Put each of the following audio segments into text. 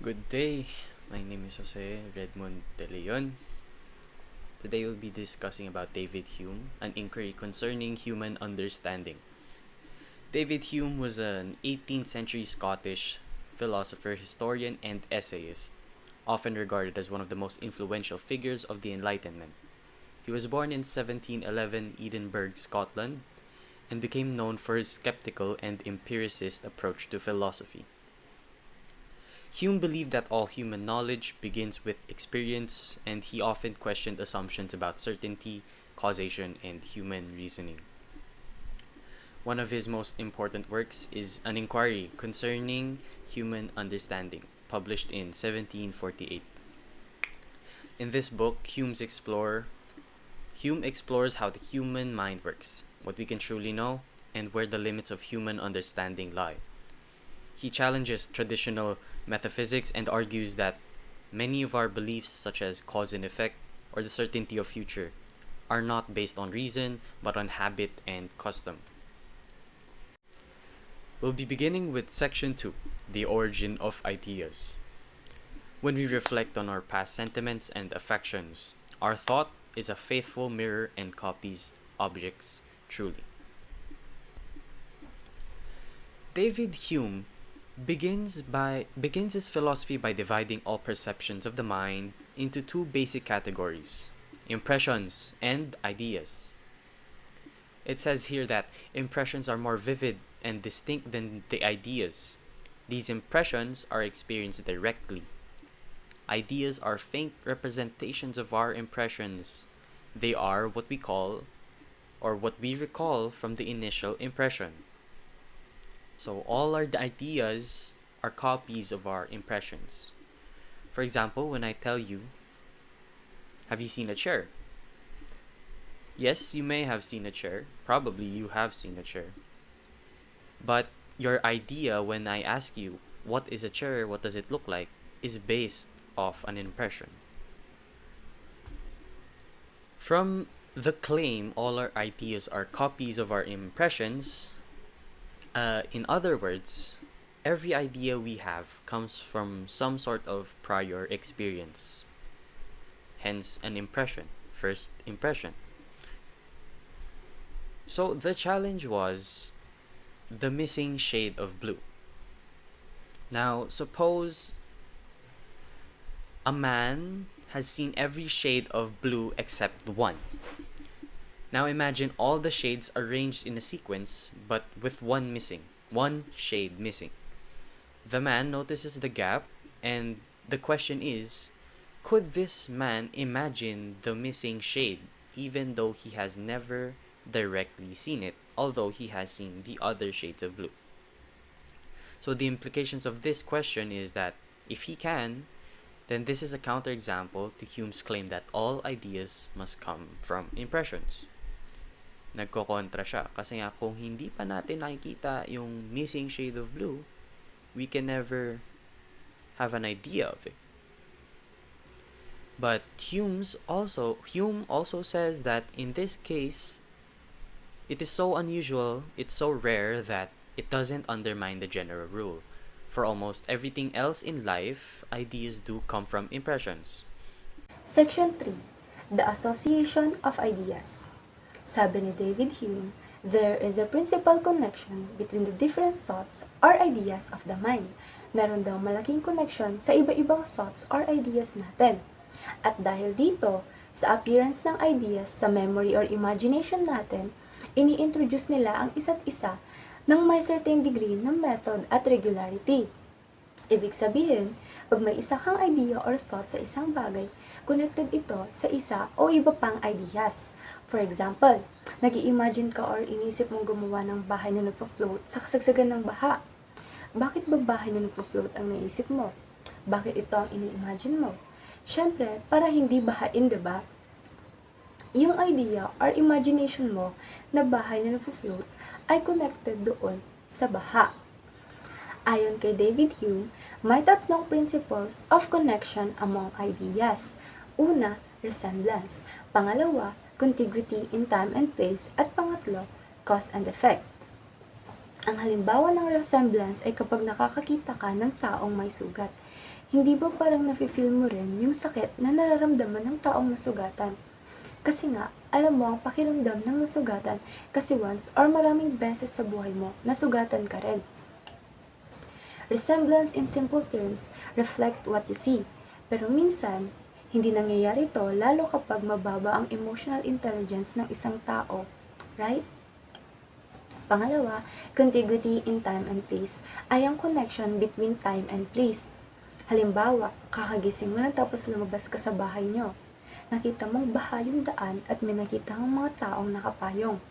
Good day. My name is Jose Redmond De Leon. Today we'll be discussing about David Hume, an inquiry concerning human understanding. David Hume was an 18th century Scottish philosopher, historian, and essayist, often regarded as one of the most influential figures of the Enlightenment. He was born in 1711 Edinburgh, Scotland, and became known for his skeptical and empiricist approach to philosophy. Hume believed that all human knowledge begins with experience, and he often questioned assumptions about certainty, causation, and human reasoning. One of his most important works is An Enquiry Concerning Human Understanding, published in 1748. In this book, Hume explores how the human mind works, what we can truly know, and where the limits of human understanding lie. He challenges traditional metaphysics and argues that many of our beliefs, such as cause and effect or the certainty of future, are not based on reason but on habit and custom. We'll be beginning with Section 2, The Origin of Ideas. When we reflect on our past sentiments and affections, our thought is a faithful mirror and copies objects truly. David Hume begins his philosophy by dividing all perceptions of the mind into two basic categories: impressions and ideas. It says here that impressions are more vivid and distinct than the ideas. These impressions are experienced directly. Ideas are faint representations of our impressions. They are what we call or what we recall from the initial impression. So all our ideas are copies of our impressions. For example, when I tell you, have you seen a chair? Yes, you may have seen a chair. Probably you have seen a chair. But your idea when I ask you, what is a chair, what does it look like, is based off an impression. From the claim all our ideas are copies of our impressions, in other words, every idea we have comes from some sort of prior experience. Hence, an impression, first impression. So the challenge was the missing shade of blue. Now, suppose a man has seen every shade of blue except one. Now imagine all the shades arranged in a sequence, but with one shade missing. The man notices the gap, and the question is, could this man imagine the missing shade, even though he has never directly seen it, although he has seen the other shades of blue? So the implications of this question is that if he can, then this is a counterexample to Hume's claim that all ideas must come from impressions. Nagkokontra siya kasi nga kung hindi pa natin nakikita yung missing shade of blue, we can never have an idea of it. But Hume also says that in this case, it is so unusual, it's so rare that it doesn't undermine the general rule. For almost everything else in life, ideas do come from impressions. Section 3. The Association of Ideas. Sabi ni David Hume, there is a principal connection between the different thoughts or ideas of the mind. Meron daw malaking connection sa iba-ibang thoughts or ideas natin. At dahil dito, sa appearance ng ideas sa memory or imagination natin, ini-introduce nila ang isa't isa ng may certain degree ng method at regularity. Ibig sabihin, pag may isa kang idea or thought sa isang bagay, connected ito sa isa o iba pang ideas. For example, nag-i-imagine ka or inisip mong gumawa ng bahay na nagpo-float sa kasagsagan ng baha. Bakit ba bahay na nagpo-float ang naisip mo? Bakit ito ang ini-imagine mo? Siyempre, para hindi bahain, diba? Yung idea or imagination mo na bahay na nagpo-float ay connected doon sa baha. Ayon kay David Hume, may tatlong principles of connection among ideas. Una, resemblance. Pangalawa, contiguity in time and place. At pangatlo, cause and effect. Ang halimbawa ng resemblance ay kapag nakakakita ka ng taong may sugat. Hindi ba parang nafe-feel mo rin yung sakit na nararamdaman ng taong nasugatan? Kasi nga, alam mo ang pakiramdam ng nasugatan kasi once or maraming beses sa buhay mo, nasugatan ka rin. Resemblance in simple terms reflect what you see. Pero minsan, hindi nangyayari ito lalo kapag mababa ang emotional intelligence ng isang tao. Right? Pangalawa, contiguity in time and place ay ang connection between time and place. Halimbawa, kakagising mo lang tapos lumabas ka sa bahay nyo. Nakita mong baha yung daan at may nakita kang mga taong nakapayong.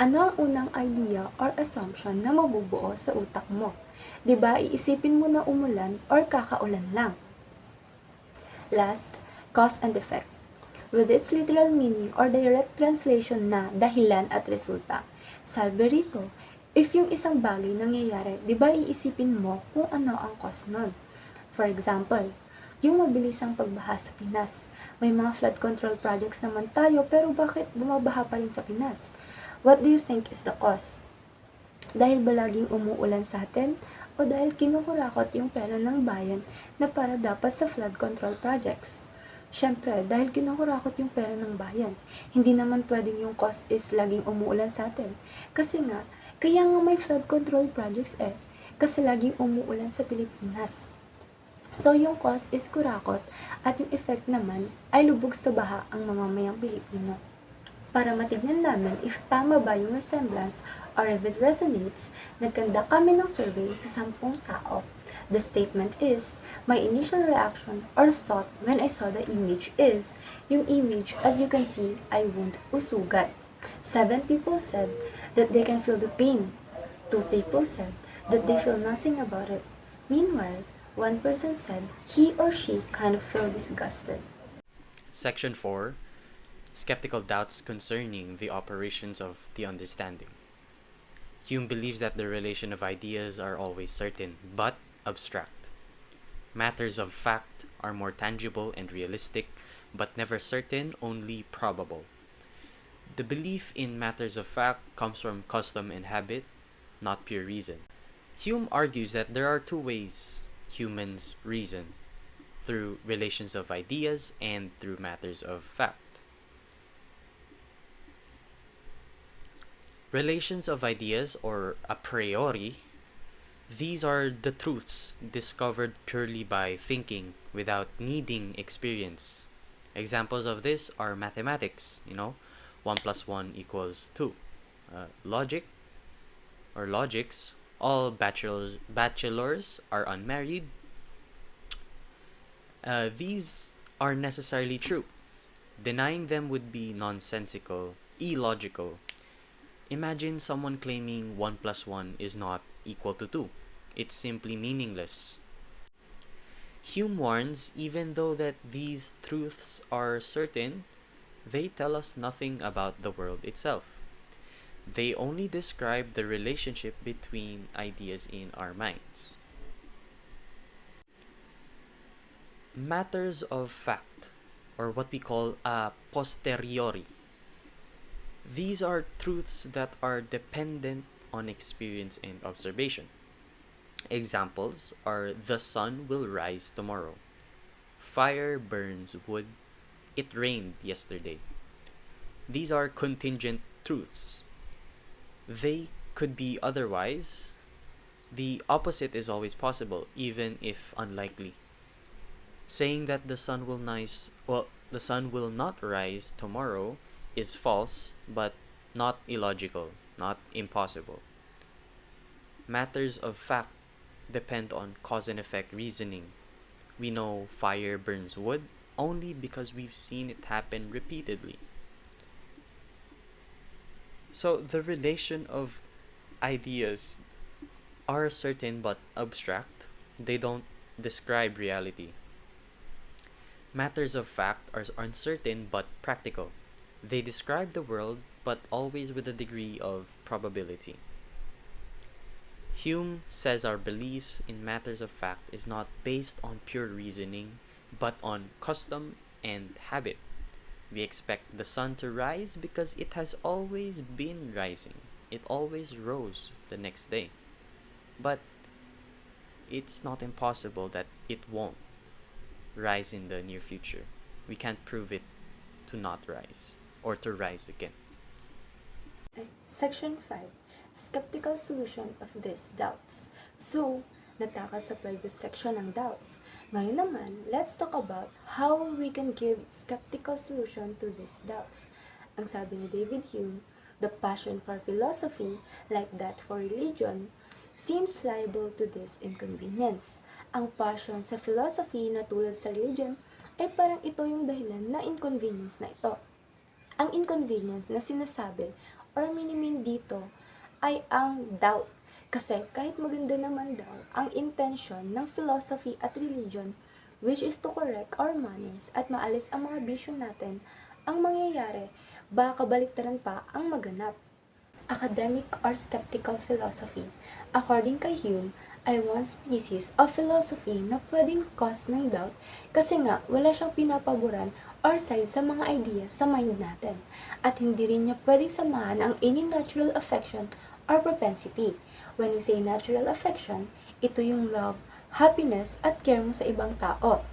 Ano ang unang idea or assumption na mabubuo sa utak mo? Diba iisipin mo na umulan or kakaulan lang? Last, cause and effect. With its literal meaning or direct translation na dahilan at resulta. Sabi rito, if yung isang bagay nangyayari, di ba iisipin mo kung ano ang cause nun? For example, yung mabilisang pagbaha sa Pinas. May mga flood control projects naman tayo pero bakit bumabaha pa rin sa Pinas? What do you think is the cause? Dahil ba laging umuulan sa atin? O dahil kinukurakot yung pera ng bayan na para dapat sa flood control projects? Siyempre, dahil kinukurakot yung pera ng bayan. Hindi naman pwedeng yung cause is laging umuulan sa atin. Kasi nga, kaya nga may flood control projects kasi laging umuulan sa Pilipinas. So, yung cause is kurakot at yung effect naman ay lubog sa baha ang mamamayang Pilipino. Para matignan namin if tama ba yung resemblance or if it resonates, nagkanda kami ng survey sa 10 tao. The statement is, my initial reaction or thought when I saw the image is, yung image, as you can see, ay wound o sugat. 7 people said that they can feel the pain. 2 people said that they feel nothing about it. Meanwhile, 1 person said he or she kind of feel disgusted. Section 4. Skeptical doubts concerning the operations of the understanding. Hume believes that the relation of ideas are always certain, but abstract. Matters of fact are more tangible and realistic, but never certain, only probable. The belief in matters of fact comes from custom and habit, not pure reason. Hume argues that there are two ways humans reason: through relations of ideas and through matters of fact. Relations of ideas, or a priori, these are the truths discovered purely by thinking without needing experience. Examples of this are mathematics, 1 plus 1 equals 2. Logic, or logics, all bachelors are unmarried. These are necessarily true. Denying them would be nonsensical, illogical. Imagine someone claiming 1 plus 1 is not equal to 2. It's simply meaningless. Hume warns, even though that these truths are certain, they tell us nothing about the world itself. They only describe the relationship between ideas in our minds. Matters of fact, or what we call a posteriori. These are truths that are dependent on experience and observation. Examples are the sun will rise tomorrow. Fire burns wood. It rained yesterday. These are contingent truths. They could be otherwise. The opposite is always possible, even if unlikely. Saying that the sun will not rise tomorrow is false, but not illogical, not impossible. Matters of fact depend on cause and effect reasoning. We know fire burns wood only because we've seen it happen repeatedly. So the relation of ideas are certain but abstract. They don't describe reality. Matters of fact are uncertain but practical. They describe the world, but always with a degree of probability. Hume says our beliefs in matters of fact is not based on pure reasoning, but on custom and habit. We expect the sun to rise because it has always been rising. it always rose the next day. But it's not impossible that it won't rise in the near future. We can't prove it to not rise or to rise again. Section 5. Skeptical solution of these doubts. So, natakal sa previous section ng doubts. Ngayon naman, let's talk about how we can give skeptical solution to these doubts. Ang sabi ni David Hume, the passion for philosophy, like that for religion, seems liable to this inconvenience. Ang passion sa philosophy na tulad sa religion ay parang ito yung dahilan na inconvenience na ito. Ang inconvenience na sinasabi or minimin dito ay ang doubt. Kasi kahit maganda naman daw ang intention ng philosophy at religion, which is to correct our manners at maalis ang mga bisyo natin, ang mangyayari, baka kabaliktaran pa ang maganap. Academic or skeptical philosophy, according kay Hume, ay one species of philosophy na pwedeng cause ng doubt kasi nga wala siyang pinapaboran or side sa mga idea sa mind natin at hindi rin niya pwedeng samahan ang any natural affection or propensity. When we say natural affection, ito yung love, happiness, at care mo sa ibang tao.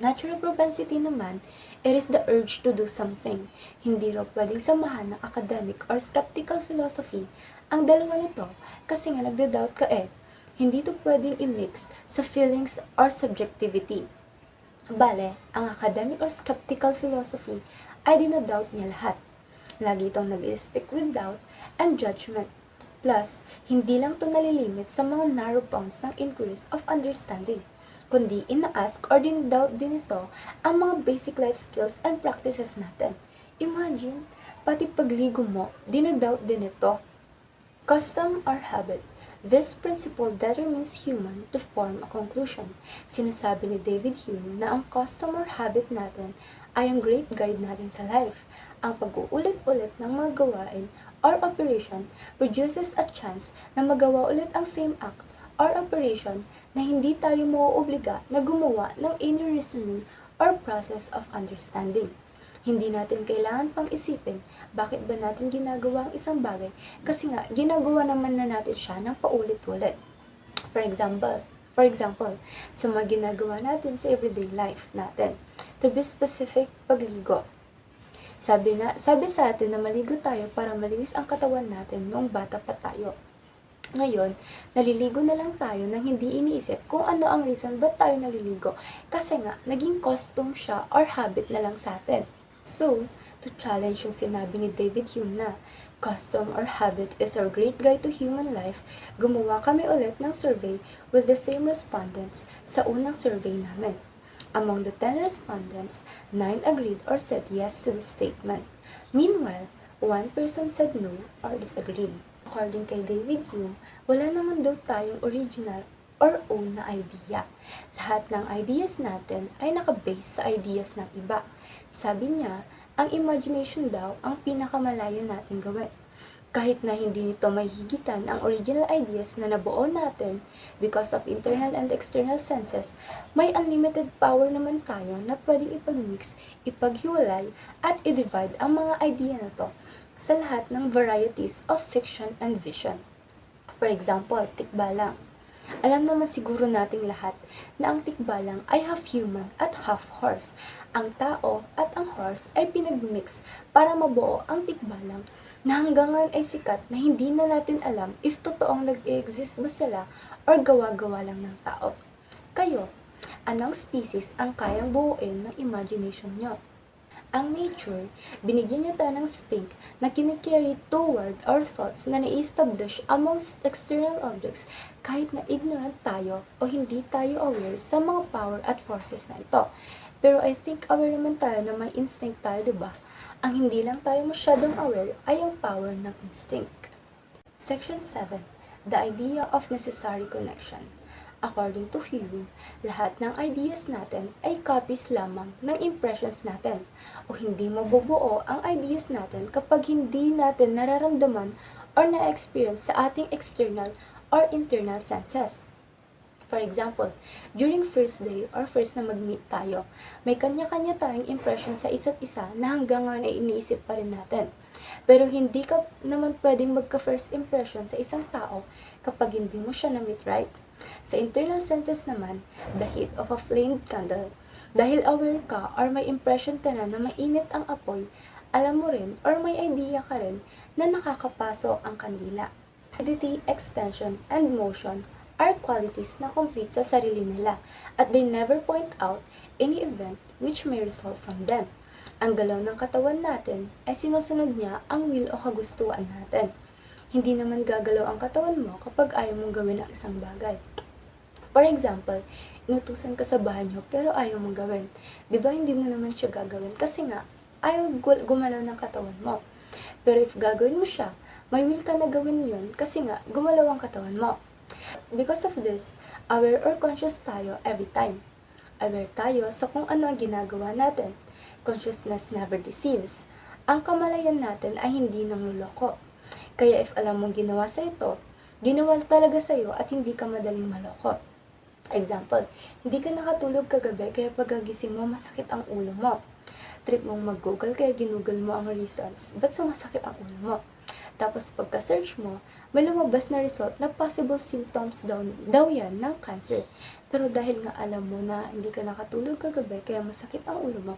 Natural propensity naman, it is the urge to do something. Hindi raw pwedeng samahan ng academic or skeptical philosophy ang dalawa nito kasi nga nagda-doubt ka eh. Hindi to pwedeng i-mix sa feelings or subjectivity. Bale, ang academic or skeptical philosophy ay dinadoubt niya lahat. Lagi itong nag-speak with doubt and judgment. Plus, hindi lang to nalilimit sa mga narrow bounds ng inquiries of understanding, kundi ina-ask or din-doubt din ito ang mga basic life skills and practices natin. Imagine, pati pagligo mo, dinadoubt din ito. Custom or habit. This principle determines human to form a conclusion. Sinasabi ni David Hume na ang custom or habit natin ay ang great guide natin sa life. Ang pag-uulit-ulit ng mga gawain or operation produces a chance na magawa ulit ang same act or operation na hindi tayo mauobliga na gumawa ng any reasoning or process of understanding. Hindi natin kailangan pang isipin bakit ba natin ginagawa ang isang bagay kasi nga ginagawa naman na natin siya ng paulit-ulit. For example, sa mga ginagawa natin sa everyday life natin. To be specific, pagligo. Sabi sa atin na maligo tayo para malinis ang katawan natin noong bata pa tayo. Ngayon, naliligo na lang tayo nang hindi iniisip kung ano ang reason ba't tayo naliligo kasi nga naging custom siya or habit na lang sa atin. So, to challenge yung sinabi ni David Hume na custom or habit is our great guide to human life, gumawa kami ulit ng survey with the same respondents sa unang survey namin. Among the 10 respondents, 9 agreed or said yes to the statement. Meanwhile, 1 person said no or disagreed. According kay David Hume, wala naman daw tayong original or own na idea. Lahat ng ideas natin ay nakabase sa ideas ng iba. Sabi niya, ang imagination daw ang pinakamalayo nating gawin. Kahit na hindi nito may higitan ang original ideas na nabuo natin because of internal and external senses, may unlimited power naman tayo na pwedeng ipag-mix, ipaghiwalay, at i-divide ang mga idea na to sa lahat ng varieties of fiction and vision. For example, tikbalang. Alam naman siguro nating lahat na ang tikbalang ay half human at half horse. Ang tao at ang horse ay pinag-mix para mabuo ang tikbalang na hanggang ngayon ay sikat na hindi na natin alam if totoong nag-exist ba sila or gawa-gawa lang ng tao. Kayo, anong species ang kayang buuin ng imagination nyo? Ang nature, binigyan niya tayo ng stink na kinikerry toward our thoughts na na-establish amongst external objects kahit na ignorant tayo o hindi tayo aware sa mga power at forces na ito. Pero I think aware naman tayo na may instinct tayo, diba? Ang hindi lang tayo masyadong aware ay ang power ng instinct. Section 7. The idea of necessary connection. According to Hume, lahat ng ideas natin ay copies lamang ng impressions natin o hindi mabubuo ang ideas natin kapag hindi natin nararamdaman or na-experience sa ating external or internal senses. For example, during first day or first na mag-meet tayo, may kanya-kanya tayong impression sa isa't isa na hanggang ngayon ay iniisip pa rin natin. Pero hindi ka naman pwedeng magka-first impression sa isang tao kapag hindi mo siya na-meet, right? Sa internal senses naman, the heat of a flamed candle. Dahil aware ka or may impression ka na mainit ang apoy, alam mo rin or may idea ka rin na nakakapasok ang kandila. Fluidity, extension, and motion are qualities na complete sa sarili nila at they never point out any event which may result from them. Ang galaw ng katawan natin ay sinusunod niya ang will o kagustuhan natin. Hindi naman gagalaw ang katawan mo kapag ayaw mong gawin ang isang bagay. For example, inutusan ka sa bahay niyo pero ayaw mong gawin. Di ba hindi mo naman siya gagawin kasi nga ayaw gumalaw ng katawan mo. Pero if gagawin mo siya, may will ka na gawin yun kasi nga gumalaw ang katawan mo. Because of this, aware or conscious tayo every time. Aware tayo sa kung ano ang ginagawa natin. Consciousness never deceives. Ang kamalayan natin ay hindi nangluloko. Kaya if alam mong ginawa sa ito, ginawa talaga sa iyo at hindi ka madaling maloko. Example, hindi ka nakatulog kagabi kaya pagkagising mo masakit ang ulo mo. Trip mong mag-google kaya ginugol mo ang reasons, ba't sumasakit ang ulo mo? Tapos pagka-search mo, may lumabas na result na possible symptoms daw yan ng cancer. Pero dahil nga alam mo na hindi ka nakatulog kagabi kaya masakit ang ulo mo,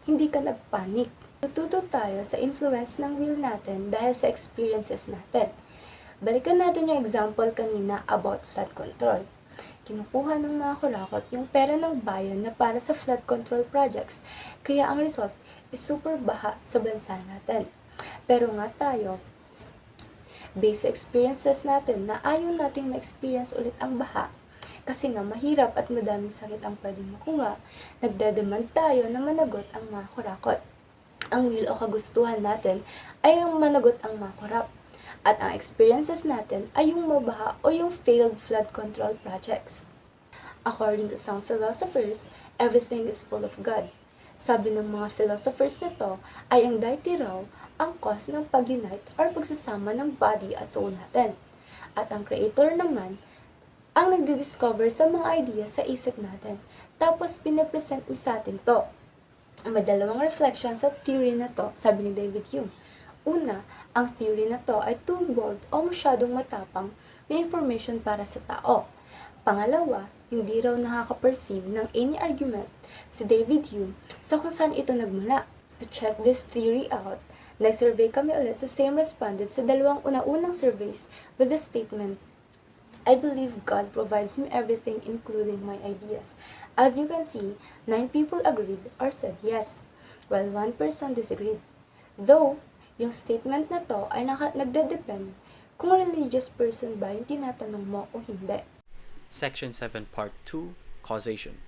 hindi ka nagpanik. Tututo tayo sa influence ng will natin dahil sa experiences natin. Balikan natin yung example kanina about flood control. Kinukuha ng mga kurakot yung pera ng bayan na para sa flood control projects, kaya ang result is super baha sa bansa natin. Pero nga tayo, based sa experiences natin na ayaw nating ma-experience ulit ang baha, kasi nga mahirap at madaming sakit ang pwedeng makuha, nagdedemand tayo na managot ang mga kurakot. Ang will o kagustuhan natin ay yung managot ang mga korap. At ang experiences natin ay yung mabaha o yung failed flood control projects. According to some philosophers, everything is full of God. Sabi ng mga philosophers nito ay ang deity raw ang cause ng pag-unite or pagsasama ng body at soul natin. At ang creator naman ang nagdi-discover sa mga idea sa isip natin. Tapos pinapresent niya sa atin to. May dalawang reflection sa theory na to, sabi ni David Hume. Una, ang theory na to ay too bold o masyadong matapang na information para sa tao. Pangalawa, hindi raw nakaka-perceive ng any argument si David Hume sa kung saan ito nagmula. To check this theory out, nag-survey kami ulit sa same respondents sa dalawang una-unang surveys with the statement, I believe God provides me everything including my ideas. As you can see, 9 people agreed or said yes, while 1 person disagreed. Though, yung statement na to ay nagde-depend kung religious person ba yung tinatanong mo o hindi. Section 7, Part 2, Causation.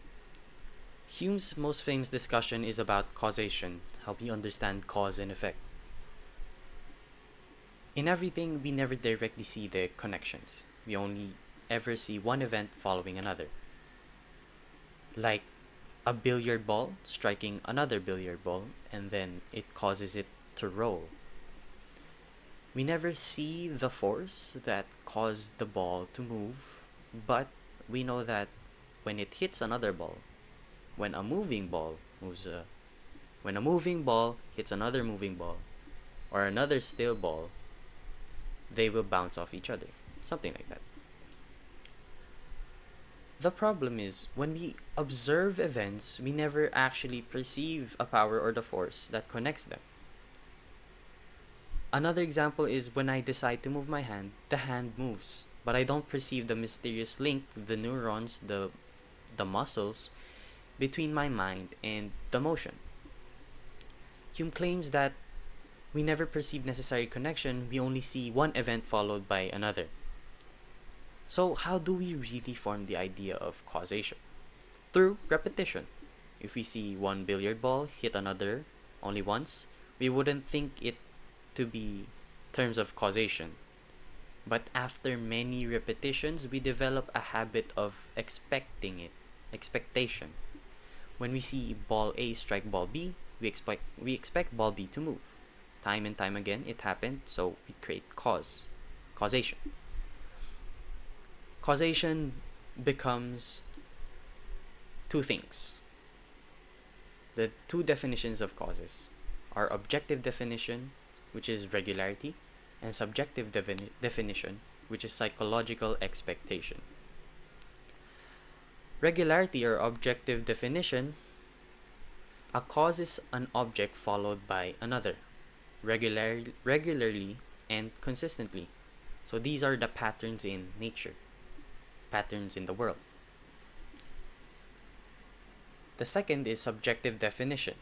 Hume's most famous discussion is about causation, how we understand cause and effect. In everything, we never directly see the connections. We only ever see one event following another. Like a billiard ball striking another billiard ball, and then it causes it to roll. We never see the force that caused the ball to move, but we know that when it hits another ball, when a moving ball hits another moving ball, or another still ball, they will bounce off each other. Something like that. The problem is, when we observe events, we never actually perceive a power or the force that connects them. Another example is when I decide to move my hand, the hand moves, but I don't perceive the mysterious link, the neurons, the muscles, between my mind and the motion. Hume claims that we never perceive necessary connection, we only see one event followed by another. So how do we really form the idea of causation? Through repetition. If we see one billiard ball hit another only once, we wouldn't think it to be terms of causation. But after many repetitions, we develop a habit of expectation. When we see ball A strike ball B, we expect ball B to move. Time and time again, it happened, so we create causation. Causation becomes two things. The two definitions of causes are objective definition, which is regularity, and subjective definition, which is psychological expectation. Regularity or objective definition: a cause is an object followed by another, regularly and consistently. So these are the patterns in nature, patterns in the world. The second is subjective definition.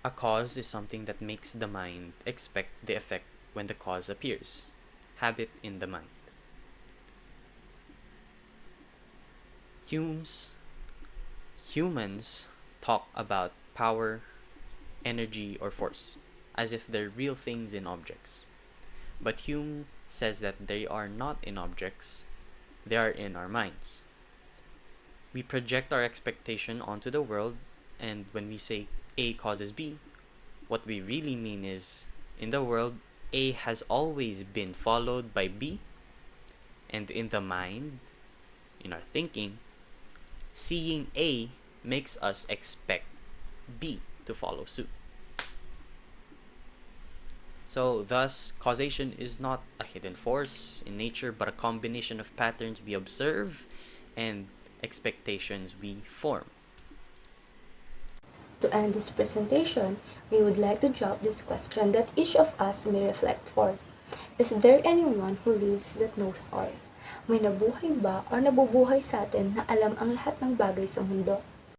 A cause is something that makes the mind expect the effect when the cause appears. Habit in the mind. Humans talk about power, energy, or force as if they're real things in objects. But Hume says that they are not in objects, they are in our minds. We project our expectation onto the world, and when we say A causes B, what we really mean is, in the world, A has always been followed by B, and in the mind, in our thinking, seeing A makes us expect B to follow suit. So, thus, causation is not a hidden force in nature, but a combination of patterns we observe and expectations we form. To end this presentation, we would like to drop this question that each of us may reflect for. Is there anyone who lives that knows all? May nabuhay ba or nabubuhay sa atin na alam ang lahat ng bagay sa mundo?